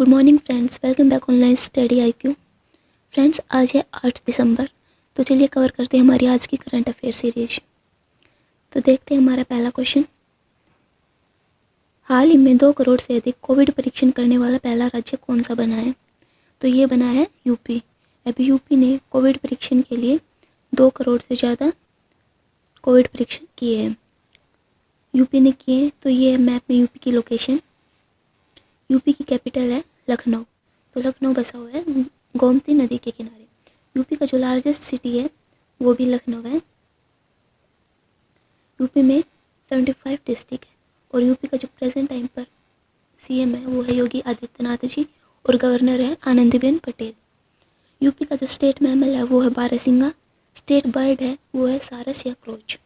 Good morning friends, welcome back online study IQ। Friends, आज है 8 दिसंबर। तो चलिए कवर करते हैं हमारी आज की करंट अफेयर सीरीज। तो देखते हैं हमारा पहला क्वेश्चन। हाल ही में 2 करोड़ से अधिक कोविड परीक्षण करने वाला पहला राज्य कौन सा बना है? तो ये बना है यूपी। अभी यूपी ने कोविड परीक्षण के लिए 2 करोड़ से ज़्यादा कोविड परीक्षण किए हैं। यूपी ने किए, तो ये है मैप में यूपी की लोकेशन। यूपी की कैपिटल है लखनऊ। तो लखनऊ बसा हुआ है गोमती नदी के किनारे। यूपी का जो लार्जेस्ट सिटी है वो भी लखनऊ है। यूपी में 75 डिस्ट्रिक्ट है और यूपी का जो प्रेजेंट टाइम पर CM है वो है योगी आदित्यनाथ जी और गवर्नर है आनंदीबेन पटेल। यूपी का जो स्टेट मैमल है वो है बारहसिंगा। स्टेट बर्ड है वो है सारस या क्रोच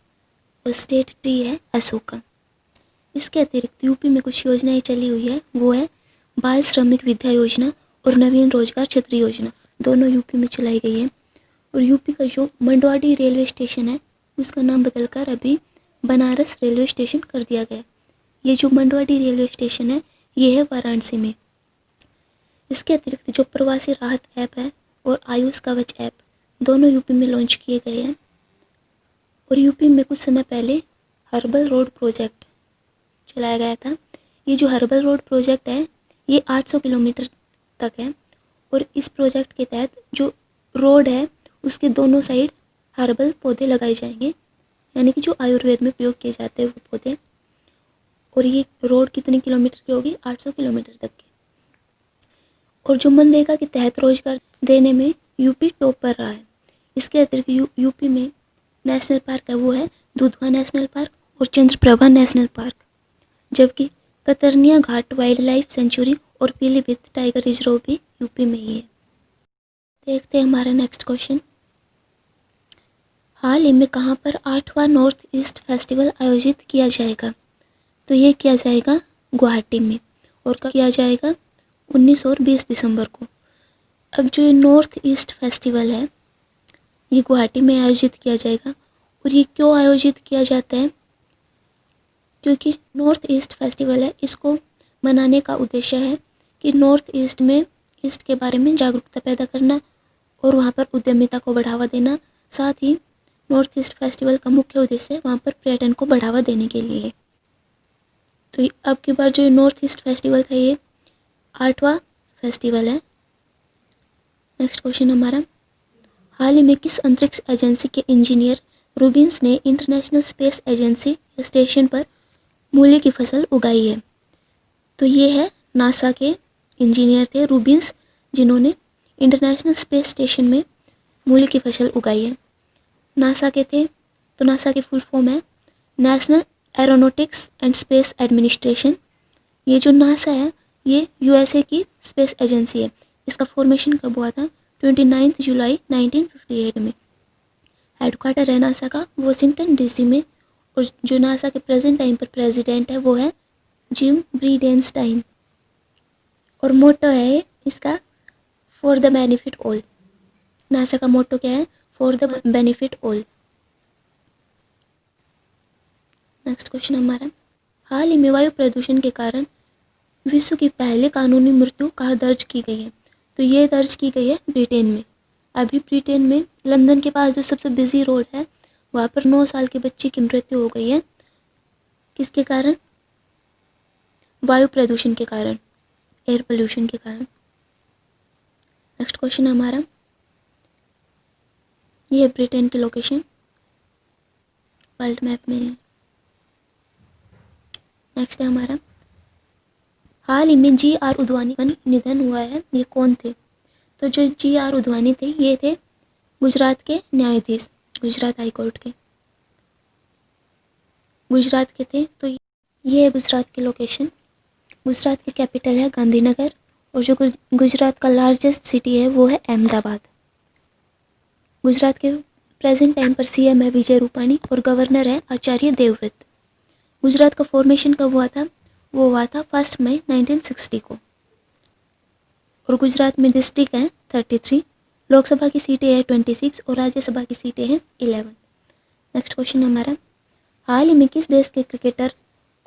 और स्टेट ट्री है अशोका। इसके अतिरिक्त यूपी में कुछ योजनाएं चली हुई है, वो है बाल श्रमिक विद्या योजना और नवीन रोजगार छतरी योजना। दोनों यूपी में चलाई गई है। और यूपी का जो मंडवाडी रेलवे स्टेशन है उसका नाम बदलकर अभी बनारस रेलवे स्टेशन कर दिया गया। ये जो मंडवाडी रेलवे स्टेशन है ये है वाराणसी में। इसके अतिरिक्त जो प्रवासी राहत ऐप है और आयुष कवच ऐप दोनों यूपी में लॉन्च किए गए हैं। और यूपी में कुछ समय पहले हर्बल रोड प्रोजेक्ट चलाया गया था। ये जो हर्बल रोड प्रोजेक्ट है ये 800 किलोमीटर तक है और इस प्रोजेक्ट के तहत जो रोड है उसके दोनों साइड हर्बल पौधे लगाए जाएंगे, यानी कि जो आयुर्वेद में प्रयोग किए जाते हैं वो पौधे। और ये रोड कितने किलोमीटर की होगी? 800 किलोमीटर तक की। और जो मनरेगा के तहत रोजगार देने में यूपी टॉप पर रहा है। इसके अतिरिक्त यूपी में नेशनल पार्क है वो है दुधवा नेशनल पार्क और चंद्रप्रभा नेशनल पार्क, जबकि कतरनिया घाट वाइल्ड लाइफ सेंचुरी और पीलीभीत टाइगर रिजर्व भी यूपी में ही है। देखते हैं हमारा नेक्स्ट क्वेश्चन। हाल ही में कहाँ पर 8वां नॉर्थ ईस्ट फेस्टिवल आयोजित किया जाएगा? तो ये किया जाएगा गुवाहाटी में। और कब किया जाएगा? 19 और 20 दिसंबर को। अब जो नॉर्थ ईस्ट फेस्टिवल है ये गुवाहाटी में आयोजित किया जाएगा। और ये क्यों आयोजित किया जाता है? क्योंकि नॉर्थ ईस्ट फेस्टिवल है, इसको मनाने का उद्देश्य है कि नॉर्थ ईस्ट में ईस्ट के बारे में जागरूकता पैदा करना और वहाँ पर उद्यमिता को बढ़ावा देना। साथ ही नॉर्थ ईस्ट फेस्टिवल का मुख्य उद्देश्य वहाँ पर पर्यटन को बढ़ावा देने के लिए है। तो अब की बार जो नॉर्थ ईस्ट फेस्टिवल था ये 8वां फेस्टिवल है। नेक्स्ट क्वेश्चन हमारा, हाल ही में किस अंतरिक्ष एजेंसी के इंजीनियर रूबिन्स ने इंटरनेशनल स्पेस एजेंसी स्टेशन पर मूली की फसल उगाई है? तो ये है नासा के इंजीनियर थे रूबिन्स, जिन्होंने इंटरनेशनल स्पेस स्टेशन में मूली की फसल उगाई है। नासा के थे, तो नासा की फुल फॉर्म है national aeronautics and space administration. ये जो नासा है ये USA की स्पेस एजेंसी है। इसका फॉर्मेशन कब हुआ था? 29 जुलाई 1958 में। हेडक्वार्टर है नासा का वॉशिंगटन DC में। और जो नासा के प्रेजेंट टाइम पर प्रेसिडेंट है वो है जिम ब्रीडेनस्टाइन। और मोटो है इसका for the benefit all. NASA का मोटो क्या है? For the benefit all. Next question हमारा, हाल ही में वायु प्रदूषण के कारण विश्व की पहली कानूनी मृत्यु कहाँ दर्ज की गई है? तो ये दर्ज की गई है ब्रिटेन में। अभी ब्रिटेन में लंदन के पास जो सबसे बिजी रोड है वहाँ पर 9 साल के बच्चे की मृत्यु हो गई है। किसके कारण? वायु प्रदूषण के कारण, एयर पोल्यूशन के कारण। नेक्स्ट क्वेश्चन हमारा, ये है ब्रिटेन की लोकेशन वर्ल्ड मैप में है। नेक्स्ट है हमारा, हाल ही में GR उद्वानी का निधन हुआ है। ये कौन थे? तो जो GR उद्वानी थे ये थे गुजरात के न्यायाधीश, गुजरात हाई कोर्ट के गुजरात के थे। तो ये है गुजरात की लोकेशन। गुजरात की कैपिटल है गांधीनगर और जो गुजरात का लार्जेस्ट सिटी है वो है अहमदाबाद। गुजरात के प्रेजेंट टाइम पर CM है विजय रूपाणी और गवर्नर है आचार्य देवव्रत। गुजरात का फॉर्मेशन कब हुआ था? वो हुआ था 1 मई 1960 को। और गुजरात में डिस्ट्रिक्ट हैं 33, लोकसभा की सीटें हैं 26 और राज्यसभा की सीटें हैं 11। नेक्स्ट क्वेश्चन हमारा, हाल ही में किस देश के क्रिकेटर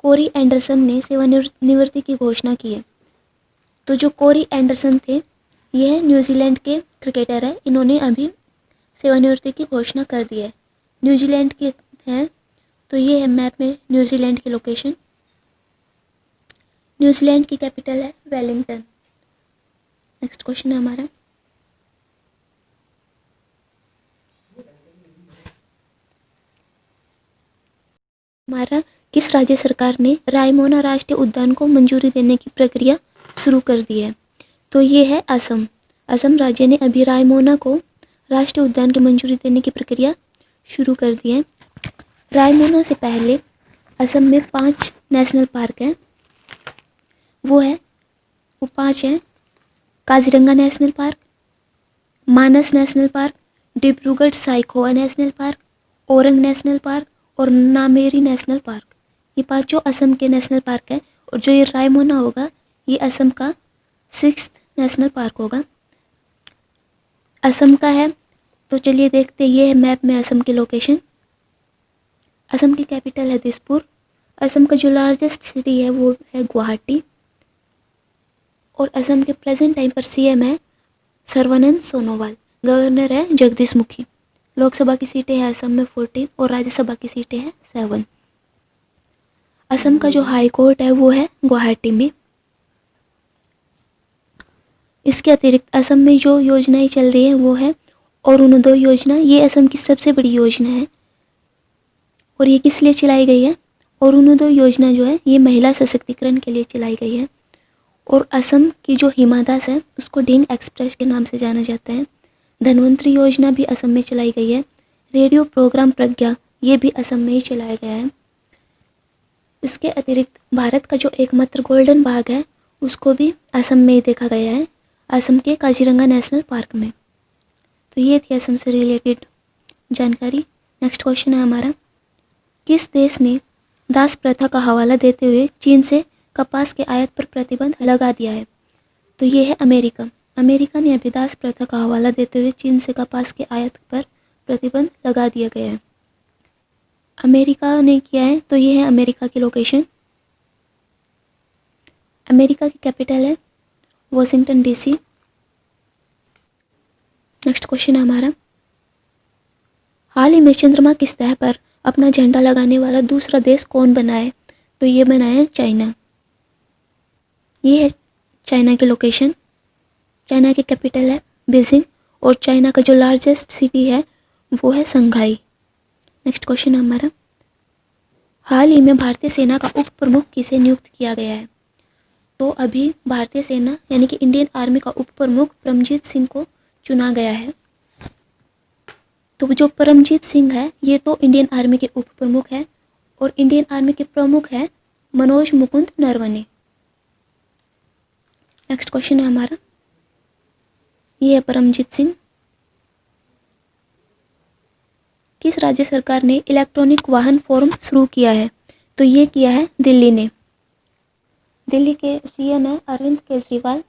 कोरी एंडरसन ने सेवानिवृत्ति की घोषणा की है? तो जो कोरी एंडरसन थे, यह न्यूजीलैंड के क्रिकेटर है, इन्होंने अभी सेवानिवृत्ति की घोषणा कर दी है। न्यूजीलैंड के हैं, तो ये है मैप में न्यूजीलैंड की लोकेशन। न्यूजीलैंड की कैपिटल है वेलिंगटन। नेक्स्ट क्वेश्चन है हमारा, किस राज्य सरकार ने रायमोना राष्ट्रीय उद्यान को मंजूरी देने की प्रक्रिया शुरू कर दी है? तो ये है असम। असम राज्य ने अभी रायमोना को राष्ट्रीय उद्यान की मंजूरी देने की प्रक्रिया शुरू कर दी है। रायमोना से पहले असम में 5 नेशनल पार्क हैं। वो 5 हैं: Kaziranga national park, Manas national park, Dibrugarh Saikhowa national park, Orang national park और नामेरी नेशनल पार्क। ये 5 असम के नेशनल पार्क है, और जो ये रायमोना होगा ये असम का 6th नेशनल पार्क होगा। असम का है, तो चलिए देखते हैं। ये है मैप में असम की लोकेशन। असम की कैपिटल है दिसपुर। असम का जो लार्जेस्ट सिटी है वो है गुवाहाटी। और असम के प्रेजेंट टाइम पर सीएम है सर्बानंद सोनोवाल। गवर्नर है जगदीश मुखी। लोकसभा की सीटें हैं असम में 14 और राज्यसभा की सीटें हैं 7। असम का जो हाई कोर्ट है वो है गुवाहाटी में। इसके अतिरिक्त असम में जो योजनाएं चल रही है वो है अरुणोदय योजना। ये असम की सबसे बड़ी योजना है, और ये किस लिए चलाई गई है? अरुणोदय योजना जो है ये महिला सशक्तिकरण के लिए चलाई गई है। और असम की जो हिमा दास है उसको ढींग एक्सप्रेस के नाम से जाना जाता है। धनवंतरी योजना भी असम में चलाई गई है। रेडियो प्रोग्राम प्रज्ञा ये भी असम में ही चलाया गया है। इसके अतिरिक्त भारत का जो एकमात्र गोल्डन बाघ है उसको भी असम में ही देखा गया है, असम के काजीरंगा नेशनल पार्क में। तो ये थी असम से रिलेटेड जानकारी। नेक्स्ट क्वेश्चन है हमारा, किस देश ने दास प्रथा का हवाला देते हुए चीन से कपास के आयात पर प्रतिबंध लगा दिया है? तो ये है अमेरिका। अमेरिका ने अभी दास प्रथा का हवाला देते हुए चीन से कपास के आयात पर प्रतिबंध लगा दिया गया है। अमेरिका ने किया है, तो ये है अमेरिका की लोकेशन। अमेरिका की कैपिटल है वॉशिंगटन डीसी। नेक्स्ट क्वेश्चन है हमारा, हाल ही में चंद्रमा की सतह पर अपना झंडा लगाने वाला दूसरा देश कौन बना है? तो ये बना है चाइना। ये है चाइना की लोकेशन। चाइना की कैपिटल है बीजिंग, और चाइना का जो लार्जेस्ट सिटी है वो है संघाई। नेक्स्ट क्वेश्चन है हमारा, हाल ही में भारतीय सेना का उप प्रमुख किसे नियुक्त किया गया है? तो अभी भारतीय सेना यानी कि इंडियन आर्मी का उप प्रमुख परमजीत सिंह को चुना गया है। तो जो परमजीत सिंह है ये तो इंडियन आर्मी के उप प्रमुख है, और इंडियन आर्मी के प्रमुख है मनोज मुकुंद नरवणे। नेक्स्ट क्वेश्चन है हमारा, ये है परमजीत सिंह। किस राज्य सरकार ने इलेक्ट्रॉनिक वाहन फोरम शुरू किया है? तो ये किया है दिल्ली ने। दिल्ली के सीएम है अरविंद केजरीवाल।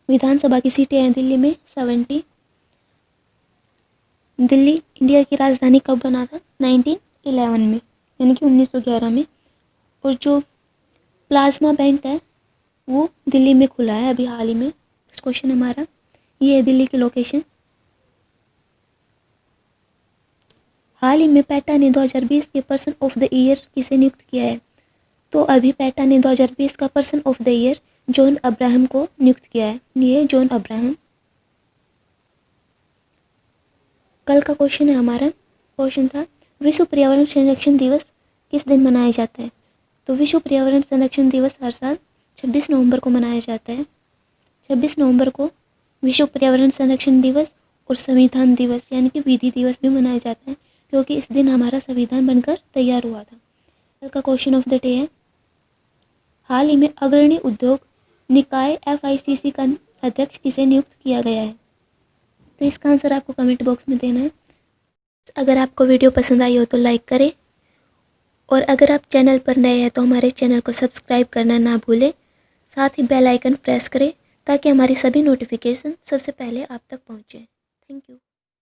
विधानसभा की सीटें हैं दिल्ली में 70। दिल्ली इंडिया की राजधानी कब बना था? 1911 में, यानी कि 1911 में। और जो प्लाज्मा बैंक है वो दिल्ली में खुला है अभी हाल ही में। इस क्वेश्चन हमारा, ये है दिल्ली की लोकेशन। हाल ही में पेटा ने 2020 के पर्सन ऑफ द ईयर किसे नियुक्त किया है? तो अभी पेटा ने 2020 का person of the year John Abraham को नियुक्त किया है। ये जॉन अब्राहम। कल का क्वेश्चन है हमारा, क्वेश्चन था विश्व पर्यावरण संरक्षण दिवस किस दिन मनाया जाता है? तो विश्व पर्यावरण संरक्षण दिवस हर साल 26 नवंबर को मनाया जाता है। 26 नवंबर को विश्व पर्यावरण संरक्षण दिवस और संविधान दिवस यानी कि विधि दिवस भी मनाया जाता है, क्योंकि इस दिन हमारा संविधान बनकर तैयार हुआ था। कल का क्वेश्चन ऑफ द डे है, हाल ही में अग्रणी उद्योग निकाय FICC का अध्यक्ष किसे नियुक्त किया गया है? तो इसका आंसर आपको कमेंट बॉक्स में देना है। अगर आपको वीडियो पसंद आई हो तो लाइक करें, और अगर आप चैनल पर नए हैं तो हमारे चैनल को सब्सक्राइब करना ना भूलें। साथ ही बेल आइकन प्रेस करें ताकि हमारी सभी नोटिफिकेशन सबसे पहले आप तक पहुँचे। Thank you.